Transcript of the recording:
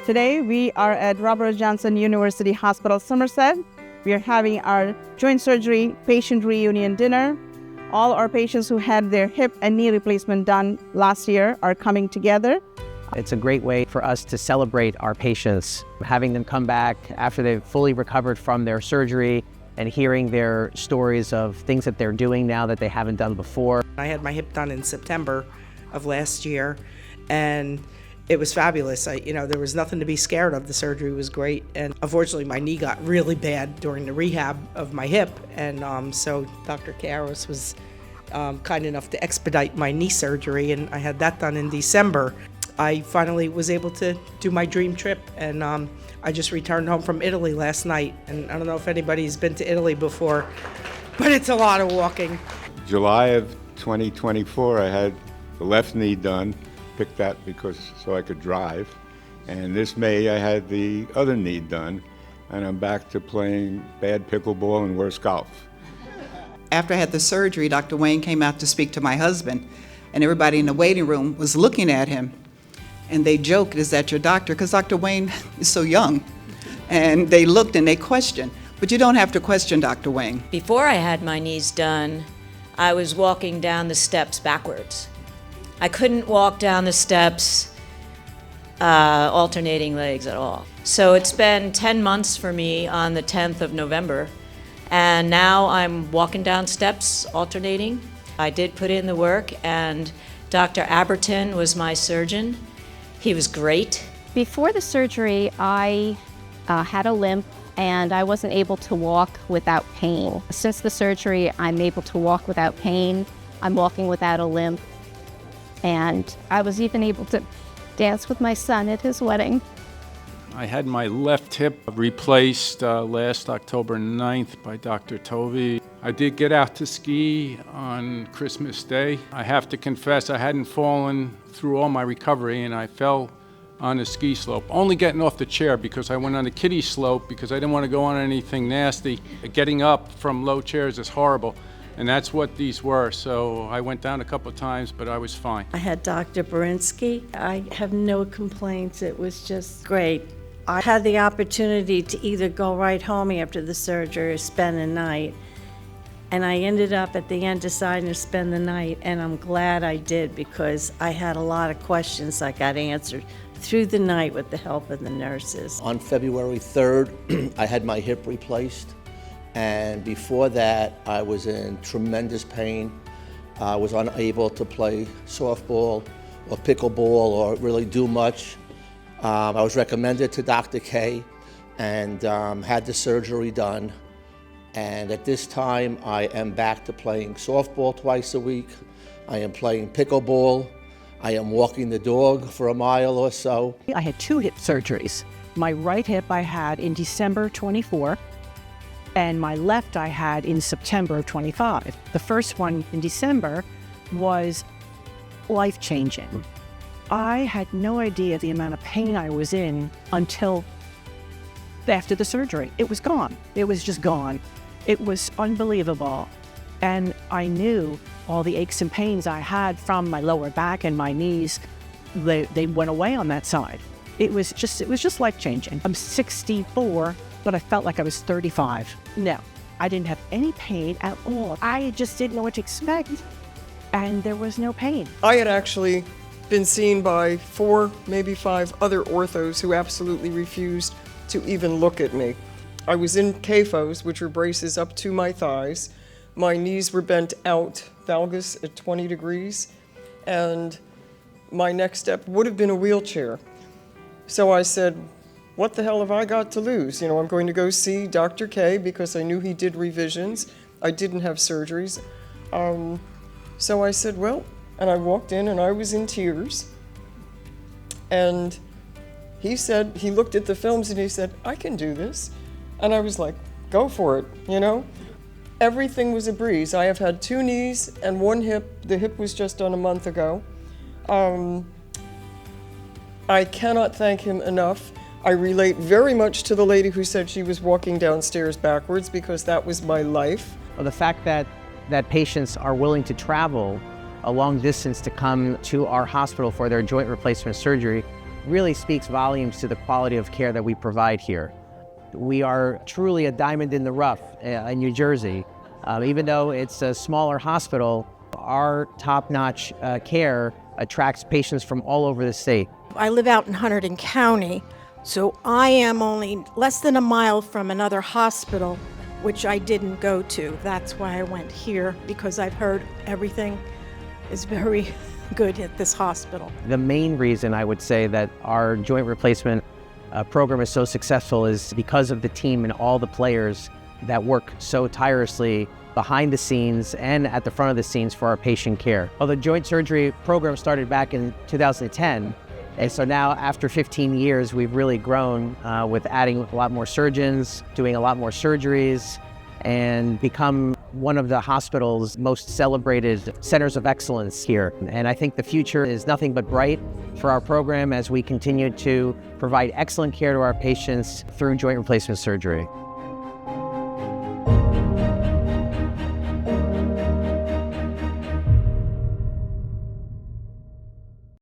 Today we are at Robert Johnson University Hospital, Somerset. We are having our joint surgery patient reunion dinner. All our patients who had their hip and knee replacement done last year are coming together. It's a great way for us to celebrate our patients, having them come back after they've fully recovered from their surgery and hearing their stories of things that they're doing now that they haven't done before. I had my hip done in September of last year, and it was fabulous. There was nothing to be scared of. The surgery was great, and unfortunately my knee got really bad during the rehab of my hip, and so Dr. Karos was kind enough to expedite my knee surgery, and I had that done in December. I finally was able to do my dream trip, and I just returned home from Italy last night, and I don't know if anybody's been to Italy before, but it's a lot of walking. July of 2024, I had the left knee done, picked that so I could drive, and this May I had the other knee done, and I'm back to playing bad pickleball and worse golf. After I had the surgery, Dr. Wayne came out to speak to my husband, and everybody in the waiting room was looking at him. And they joked, "Is that your doctor?" Because Dr. Wayne is so young. And they looked and they questioned. But you don't have to question Dr. Wayne. Before I had my knees done, I was walking down the steps backwards. I couldn't walk down the steps alternating legs at all. So it's been 10 months for me on the 10th of November. And now I'm walking down steps alternating. I did put in the work, and Dr. Aberton was my surgeon. He was great. Before the surgery, I had a limp and I wasn't able to walk without pain. Since the surgery, I'm able to walk without pain. I'm walking without a limp. And I was even able to dance with my son at his wedding. I had my left hip replaced last October 9th by Dr. Tovey. I did get out to ski on Christmas Day. I have to confess I hadn't fallen through all my recovery, and I fell on a ski slope, only getting off the chair because I went on a kiddie slope because I didn't want to go on anything nasty. Getting up from low chairs is horrible, and that's what these were. So I went down a couple of times, but I was fine. I had Dr. Berinsky. I have no complaints. It was just great. I had the opportunity to either go right home after the surgery or spend the night. And I ended up at the end deciding to spend the night, and I'm glad I did because I had a lot of questions I got answered through the night with the help of the nurses. On February 3rd, I had my hip replaced, and before that, I was in tremendous pain. I was unable to play softball or pickleball or really do much. I was recommended to Dr. K and had the surgery done. And at this time, I am back to playing softball twice a week. I am playing pickleball. I am walking the dog for a mile or so. I had 2 hip surgeries. My right hip I had in December 24, and my left I had in September of 25. The first one in December was life-changing. I had no idea the amount of pain I was in until after the surgery. It was gone. It was just gone. It was unbelievable. And I knew all the aches and pains I had from my lower back and my knees, they went away on that side. It was just life-changing. I'm 64, but I felt like I was 35. No, I didn't have any pain at all. I just didn't know what to expect, and there was no pain. I had actually been seen by 4, maybe 5 other orthos who absolutely refused to even look at me. I was in CAFOs, which were braces up to my thighs. My knees were bent out, valgus at 20 degrees, and my next step would have been a wheelchair. So I said, what the hell have I got to lose? I'm going to go see Dr. K because I knew he did revisions. I didn't have surgeries. So I said, well, and I walked in and I was in tears. And he said, he looked at the films and he said, I can do this. And I was like, go for it, Everything was a breeze. I have had 2 knees and 1 hip. The hip was just done a month ago. I cannot thank him enough. I relate very much to the lady who said she was walking downstairs backwards because that was my life. Well, the fact that patients are willing to travel a long distance to come to our hospital for their joint replacement surgery really speaks volumes to the quality of care that we provide here. We are truly a diamond in the rough in New Jersey. Even though it's a smaller hospital, our top-notch care attracts patients from all over the state. I live out in Hunterdon County, so I am only less than a mile from another hospital, which I didn't go to. That's why I went here, because I've heard everything is very good at this hospital. The main reason I would say that our joint replacement program is so successful is because of the team and all the players that work so tirelessly behind the scenes and at the front of the scenes for our patient care. Well, the joint surgery program started back in 2010, and so now after 15 years, we've really grown with adding a lot more surgeons, doing a lot more surgeries, and become one of the hospital's most celebrated centers of excellence here. And I think the future is nothing but bright for our program as we continue to provide excellent care to our patients through joint replacement surgery.